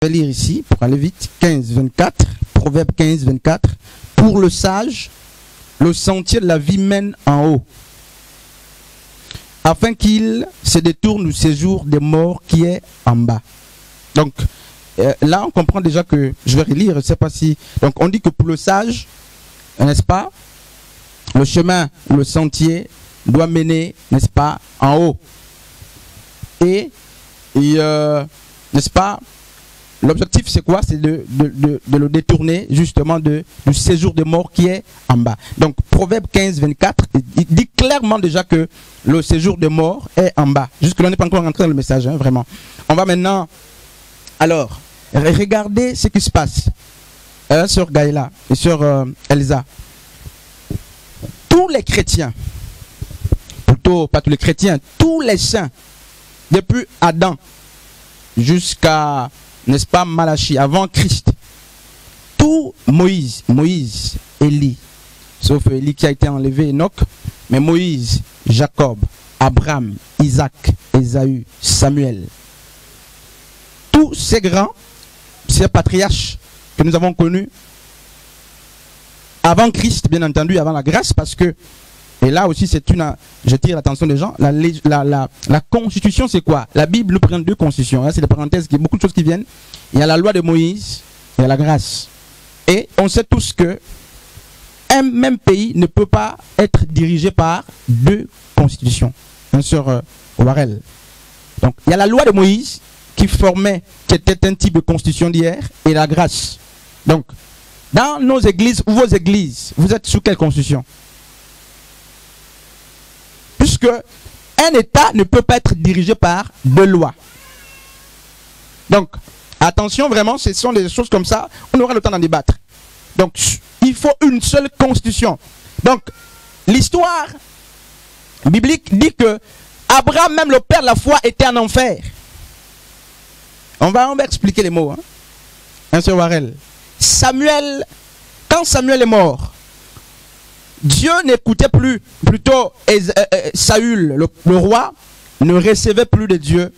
Je vais lire ici, pour aller vite, 15, 24, Proverbe 15, 24. Pour le sage, le sentier de la vie mène en haut, afin qu'il se détourne du séjour des morts qui est en bas. Donc, là, on comprend déjà que, je vais relire, je ne sais pas si... Donc, on dit que pour le sage, n'est-ce pas, le chemin, le sentier doit mener, n'est-ce pas, en haut. Et n'est-ce pas, l'objectif c'est quoi? C'est de le détourner justement du séjour des morts qui est en bas. Donc Proverbe 15, 24, il dit clairement déjà que le séjour des morts est en bas. Jusque-là, on n'est pas encore rentré dans le message, hein, vraiment. On va maintenant, alors, regarder ce qui se passe. Sur Gaïla et sur Elsa. Tous les chrétiens, plutôt pas tous les chrétiens, tous les saints, depuis Adam jusqu'à, n'est-ce pas, Malachie, avant Christ, tout Moïse, Élie, sauf Élie qui a été enlevé, Enoch, mais Moïse, Jacob, Abraham, Isaac, Ésaü, Samuel, tous ces grands, ces patriarches que nous avons connus avant Christ, bien entendu, avant la grâce, parce que, et là aussi c'est une, je tire l'attention des gens, la constitution c'est quoi? La Bible nous présente deux constitutions, hein, c'est des parenthèses, il y a beaucoup de choses qui viennent. Il y a la loi de Moïse, il y a la grâce. Et on sait tous que un même pays ne peut pas être dirigé par deux constitutions. Bien sûr, Warel. Donc il y a la loi de Moïse qui était un type de constitution d'hier, et la grâce. Donc, dans nos églises ou vos églises, vous êtes sous quelle constitution? Puisque un État ne peut pas être dirigé par deux lois. Donc, attention vraiment, ce sont des choses comme ça, on aura le temps d'en débattre. Donc, il faut une seule constitution. Donc, l'histoire biblique dit que Abraham, même le père de la foi, était en enfer. On va expliquer les mots. Hein, sur Warel. Samuel, quand Samuel est mort, Dieu n'écoutait plus, plutôt Saül, le roi, ne recevait plus de Dieu.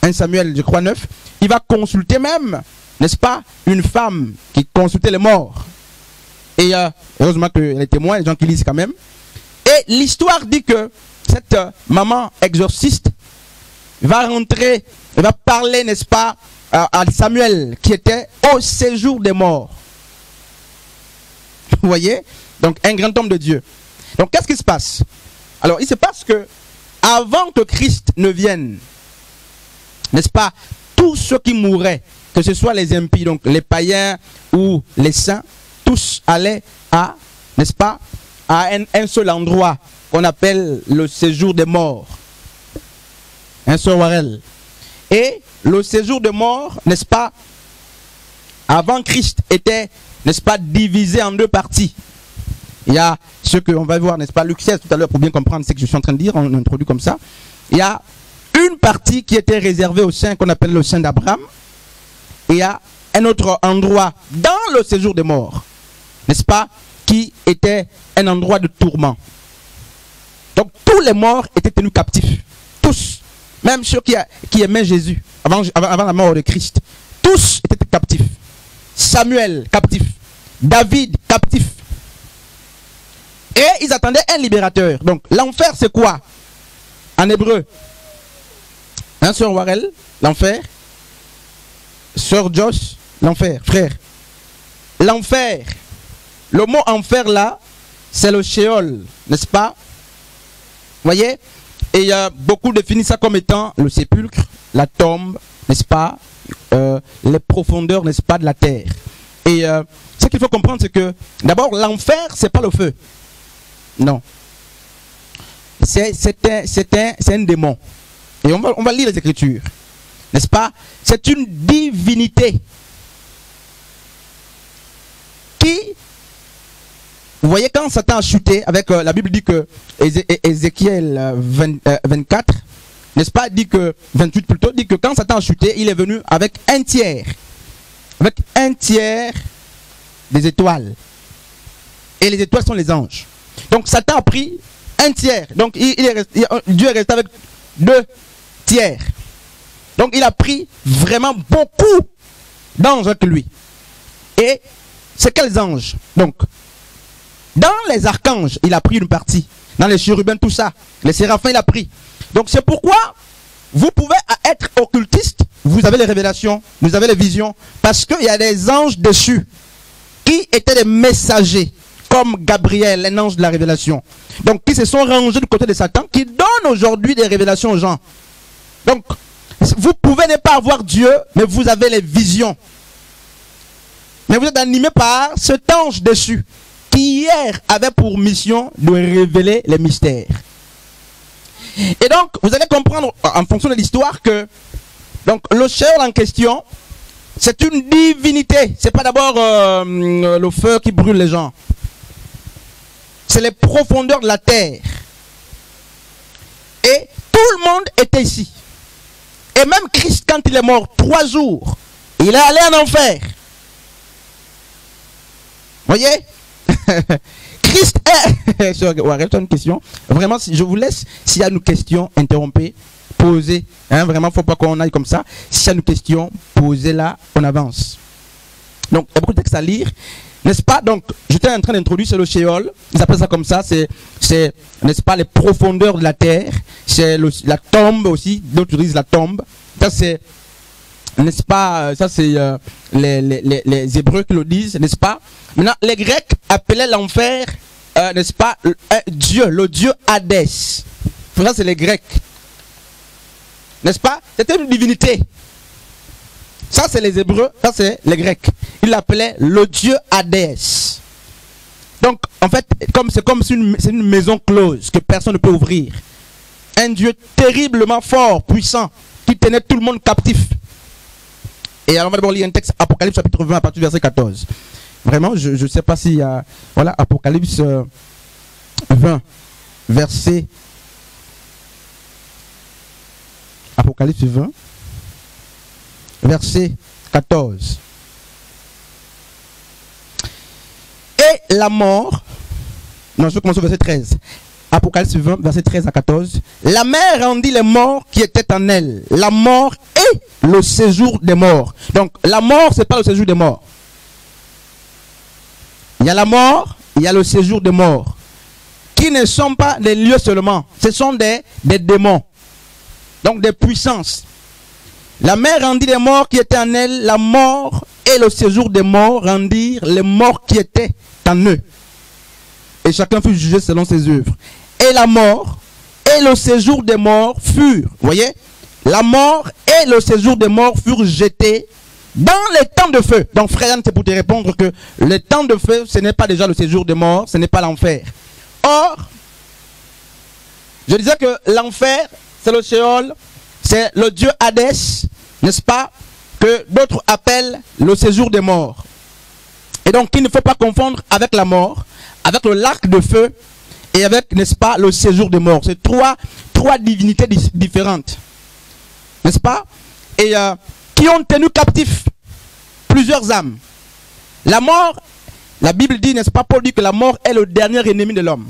1 Samuel, je crois 9. Il va consulter même, n'est-ce pas, une femme qui consultait les morts. Et heureusement qu'elle est témoin, les gens qui lisent quand même. Et l'histoire dit que cette maman exorciste va rentrer, elle va parler, n'est-ce pas, à Samuel qui était au séjour des morts. Vous voyez? Donc un grand homme de Dieu. Donc qu'est-ce qui se passe? Alors il se passe que avant que Christ ne vienne, n'est-ce pas, tous ceux qui mouraient, que ce soit les impies, donc les païens ou les saints, tous allaient à, n'est-ce pas, à un seul endroit qu'on appelle le séjour des morts. Un seul Warel. Et le séjour des morts, n'est-ce pas, avant Christ était, n'est-ce pas, divisé en deux parties. Il y a ce qu'on va voir, n'est-ce pas, Luc 16 tout à l'heure, pour bien comprendre ce que je suis en train de dire, on introduit comme ça. Il y a une partie qui était réservée au sein qu'on appelle le sein d'Abraham. Et il y a un autre endroit dans le séjour des morts, n'est-ce pas, qui était un endroit de tourment. Donc tous les morts étaient tenus captifs. Tous. Même ceux qui aimaient Jésus avant la mort de Christ. Tous étaient captifs. Samuel, captif. David, captif. Et ils attendaient un libérateur. Donc l'enfer c'est quoi? En hébreu. Hein, sœur Warel, l'enfer. Sœur Josh, l'enfer, frère. L'enfer. Le mot enfer là, c'est le Sheol, n'est-ce pas? Vous voyez? Et beaucoup définissent ça comme étant le sépulcre, la tombe, n'est-ce pas, les profondeurs, n'est-ce pas, de la terre. Et ce qu'il faut comprendre, c'est que d'abord, l'enfer, c'est pas le feu. Non. C'est un démon. Et on va lire les Écritures. N'est-ce pas? C'est une divinité qui... Vous voyez, quand Satan a chuté, avec la Bible dit que Ézéchiel 24, n'est-ce pas, dit que 28 plutôt, dit que quand Satan a chuté, il est venu avec un tiers des étoiles. Et les étoiles sont les anges. Donc Satan a pris un tiers. Donc Dieu est resté avec 2 tiers. Donc il a pris vraiment beaucoup d'anges avec lui. Et c'est quels anges? Donc, dans les archanges, il a pris une partie. Dans les chérubins, tout ça. Les séraphins, il a pris. Donc c'est pourquoi vous pouvez être occultiste, vous avez les révélations, vous avez les visions, parce qu'il y a des anges dessus qui étaient des messagers, comme Gabriel, un ange de la révélation. Donc qui se sont rangés du côté de Satan, qui donnent aujourd'hui des révélations aux gens. Donc vous pouvez ne pas avoir Dieu, mais vous avez les visions. Mais vous êtes animé par cet ange dessus, qui hier avait pour mission de révéler les mystères. Et donc, vous allez comprendre en fonction de l'histoire que donc le Sheol en question, c'est une divinité. C'est pas d'abord le feu qui brûle les gens. C'est les profondeurs de la terre. Et tout le monde était ici. Et même Christ, quand il est mort 3 jours, il est allé en enfer. Voyez? Christ est... Arrête une question. Vraiment, je vous laisse, s'il y a une question, interrompez, posez. Hein, vraiment, il ne faut pas qu'on aille comme ça. S'il y a une question, posez-la, on avance. Donc, il y a beaucoup de textes à lire. N'est-ce pas? Donc, j'étais en train d'introduire, c'est le Sheol. Ils appellent ça comme ça. C'est n'est-ce pas, les profondeurs de la terre. C'est la tombe aussi. D'autres utilisent la tombe. Ça, c'est... N'est-ce pas? Ça, c'est les Hébreux qui le disent, n'est-ce pas? Maintenant, les Grecs appelaient l'enfer, n'est-ce pas, Dieu, le dieu Hadès. Ça, c'est les Grecs. N'est-ce pas? C'était une divinité. Ça, c'est les Hébreux, ça, c'est les Grecs. Ils l'appelaient le dieu Hadès. Donc, en fait, c'est une maison close que personne ne peut ouvrir. Un dieu terriblement fort, puissant, qui tenait tout le monde captif. Et alors on va d'abord lire un texte, Apocalypse chapitre 20 à partir du verset 14. Vraiment, je ne sais pas s'il y a... Voilà, Apocalypse 20, verset... Apocalypse 20, verset 14. Et la mort... Non, je vais commencer au verset 13. Apocalypse 20, verset 13 à 14. La mer rendit les morts qui étaient en elle. La mort et le séjour des morts. Donc, la mort, c'est pas le séjour des morts. Il y a la mort, il y a le séjour des morts. Qui ne sont pas des lieux seulement. Ce sont des démons. Donc, des puissances. La mer rendit les morts qui étaient en elle. La mort et le séjour des morts rendirent les morts qui étaient en eux. Et chacun fut jugé selon ses œuvres. Et la mort et le séjour des morts furent, voyez, la mort et le séjour des morts furent jetés dans les temps de feu. Donc frère, c'est pour te répondre que le temps de feu, ce n'est pas déjà le séjour des morts, ce n'est pas l'enfer. Or, je disais que l'enfer, c'est le Sheol, c'est le dieu Hadès, n'est-ce pas, que d'autres appellent le séjour des morts. Et donc, il ne faut pas confondre avec la mort, avec le lac de feu, et avec, n'est-ce pas, le séjour des morts. C'est trois divinités différentes. N'est-ce pas? Et qui ont tenu captifs plusieurs âmes. La mort, la Bible dit, n'est-ce pas, Paul dit que la mort est le dernier ennemi de l'homme.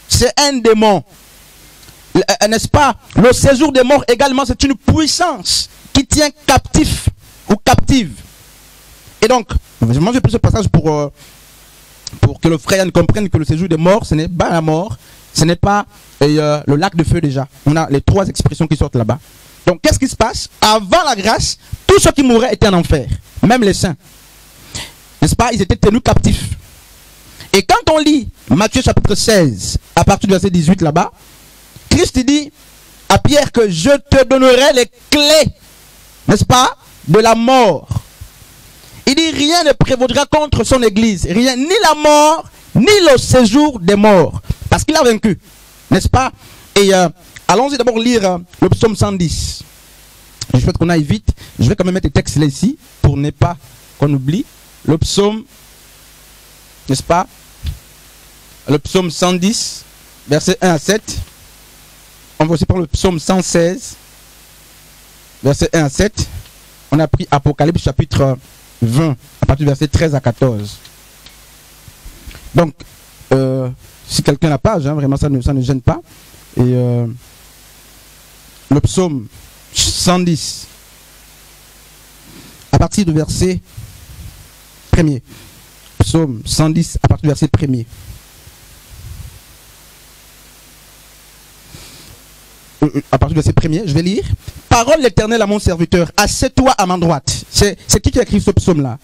C'est un démon. N'est-ce pas? Le séjour des morts également, c'est une puissance qui tient captif ou captive. Et donc, moi j'ai pris ce passage pour que le frère comprenne que le séjour des morts, ce n'est pas la mort, ce n'est pas le lac de feu déjà. On a les 3 expressions qui sortent là-bas. Donc qu'est-ce qui se passe? Avant la grâce, tous ceux qui mouraient étaient en enfer, même les saints. N'est-ce pas? Ils étaient tenus captifs. Et quand on lit Matthieu chapitre 16, à partir du verset 18 là-bas, Christ dit à Pierre que je te donnerai les clés, n'est-ce pas, de la mort. Il dit rien ne prévaudra contre son église, rien, ni la mort, ni le séjour des morts, parce qu'il a vaincu, n'est-ce pas? Et allons-y d'abord lire le psaume 110. Je souhaite qu'on aille vite, je vais quand même mettre les textes là ici, pour ne pas qu'on oublie. Le psaume, n'est-ce pas? Le psaume 110, versets 1 à 7. On va aussi prendre le psaume 116, versets 1 à 7. On a pris Apocalypse chapitre 20, à partir du verset 13 à 14. Donc, si quelqu'un n'a pas, vraiment ça ne gêne pas. Et le psaume 110, à à partir du verset 1er. Psaume 110 à partir du verset 1er. À partir du verset 1er, je vais lire. Parole l'Éternel à mon serviteur, assieds-toi à ma droite. C'est qui a écrit ce psaume-là?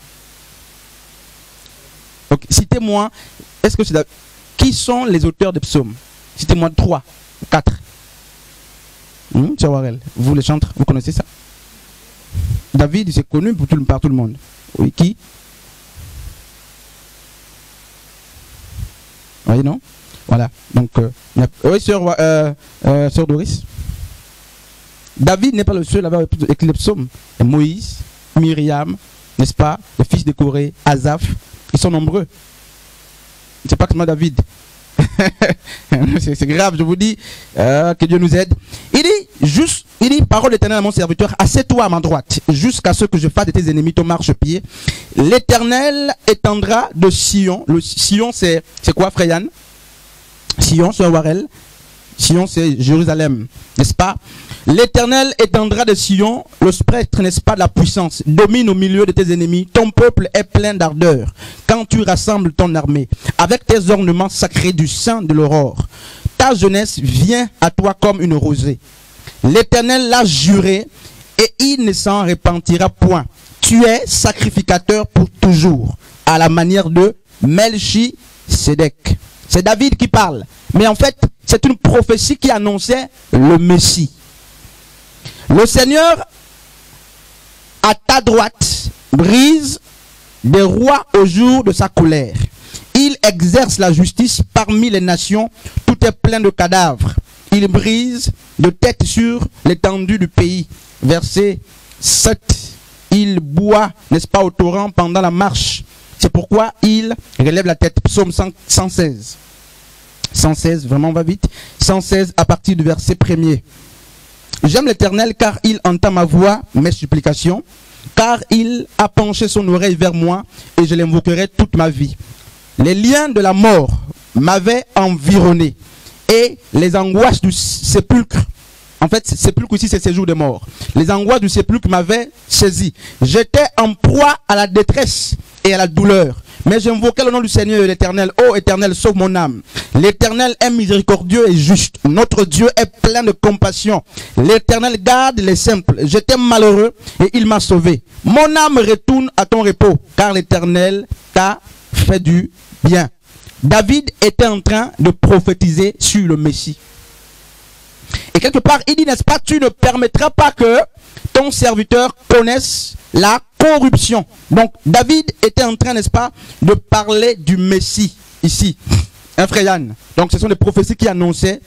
Donc, citez-moi, est-ce que c'est qui sont les auteurs des psaumes? Citez-moi 3 ou 4. Tchawarel, vous les chantres, vous connaissez ça? David, c'est connu par tout le monde. Oui, qui? Oui, non? Voilà. Donc, oui, sœur Doris. David n'est pas le seul à avoir écrit les psaumes. Moïse, Myriam, n'est-ce pas? Les fils de Corée, Asaph, ils sont nombreux. C'est pas que moi David. C'est grave, je vous dis, que Dieu nous aide. Il dit, parole d'Éternel à mon serviteur, assieds-toi à ma droite, jusqu'à ce que je fasse de tes ennemis ton marchepied. L'Éternel étendra de Sion. Le Sion, c'est quoi, Freyan? Sion, c'est Warel. Sion, c'est Jérusalem, n'est-ce pas? L'Éternel étendra de Sion le spectre, n'est-ce pas, de la puissance, domine au milieu de tes ennemis. Ton peuple est plein d'ardeur quand tu rassembles ton armée, avec tes ornements sacrés du sein de l'aurore. Ta jeunesse vient à toi comme une rosée. L'Éternel l'a juré et il ne s'en repentira point. Tu es sacrificateur pour toujours, à la manière de Melchisédek. C'est David qui parle, mais en fait, c'est une prophétie qui annonçait le Messie. Le Seigneur, à ta droite, brise des rois au jour de sa colère. Il exerce la justice parmi les nations, tout est plein de cadavres. Il brise de tête sur l'étendue du pays. Verset 7. Il boit, n'est-ce pas, au torrent pendant la marche. C'est pourquoi il relève la tête. Psaume 116. 116, vraiment on va vite. 116 à partir du verset 1er. J'aime l'Éternel car il entend ma voix, mes supplications, car il a penché son oreille vers moi et je l'invoquerai toute ma vie. Les liens de la mort m'avaient environné et les angoisses du sépulcre, en fait sépulcre ici c'est séjour des morts, les angoisses du sépulcre m'avaient saisi. J'étais en proie à la détresse et à la douleur. Mais j'invoquais le nom du Seigneur et l'Éternel. Ô Éternel, sauve mon âme. L'Éternel est miséricordieux et juste. Notre Dieu est plein de compassion. L'Éternel garde les simples. J'étais malheureux et il m'a sauvé. Mon âme retourne à ton repos, car l'Éternel t'a fait du bien. David était en train de prophétiser sur le Messie. Et quelque part, il dit, n'est-ce pas, tu ne permettras pas que ton serviteur connaisse la corruption. Donc, David était en train, n'est-ce pas, de parler du Messie, ici. Un frère Yann. Donc, ce sont des prophéties qui annonçaient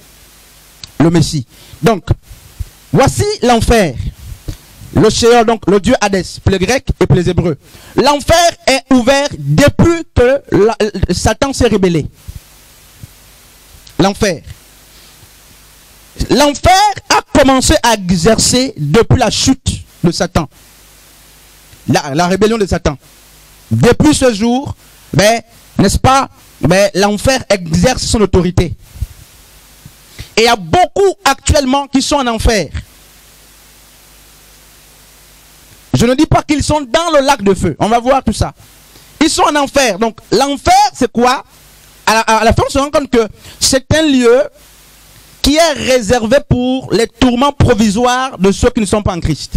le Messie. Donc, voici l'enfer. Le Sheol, donc, le dieu Hadès, pour les Grecs et pour les Hébreux. L'enfer est ouvert depuis que Satan s'est rébellé. L'enfer. L'enfer a commencé à exercer depuis la chute de Satan. La rébellion de Satan. Depuis ce jour, n'est-ce pas, l'enfer exerce son autorité. Et il y a beaucoup actuellement qui sont en enfer. Je ne dis pas qu'ils sont dans le lac de feu. On va voir tout ça. Ils sont en enfer. Donc l'enfer, c'est quoi? À la fin, on se rend compte que c'est un lieu qui est réservé pour les tourments provisoires de ceux qui ne sont pas en Christ.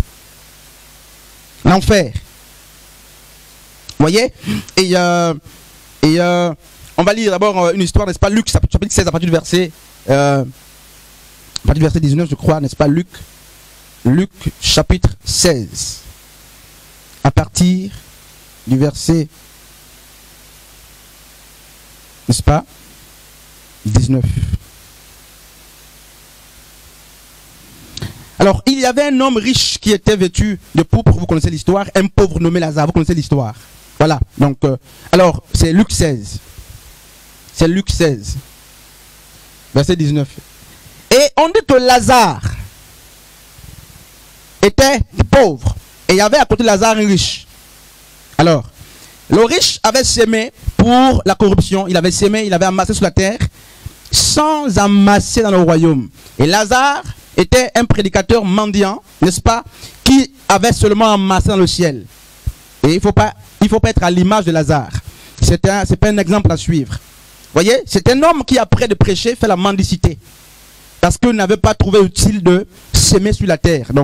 L'enfer. Vous voyez? Et on va lire d'abord une histoire, n'est-ce pas? Luc, chapitre 16, à partir du verset 19, je crois, n'est-ce pas? Luc, chapitre 16. À partir du verset, n'est-ce pas? 19. Alors, il y avait un homme riche qui était vêtu de pourpre, vous connaissez l'histoire, un pauvre nommé Lazare, vous connaissez l'histoire. Voilà, donc, alors, c'est Luc 16. C'est Luc 16, verset 19. Et on dit que Lazare était pauvre, et il y avait à côté de Lazare un riche. Alors, le riche avait sémé pour la corruption, il avait sémé, il avait amassé sur la terre, sans amasser dans le royaume. Et Lazare était un prédicateur mendiant, n'est-ce pas, qui avait seulement amassé dans le ciel. Et il faut pas être à l'image de Lazare. C'est pas un exemple à suivre. Vous voyez, c'est un homme qui, après de prêcher, fait la mendicité. Parce qu'il n'avait pas trouvé utile de s'aimer sur la terre. Donc,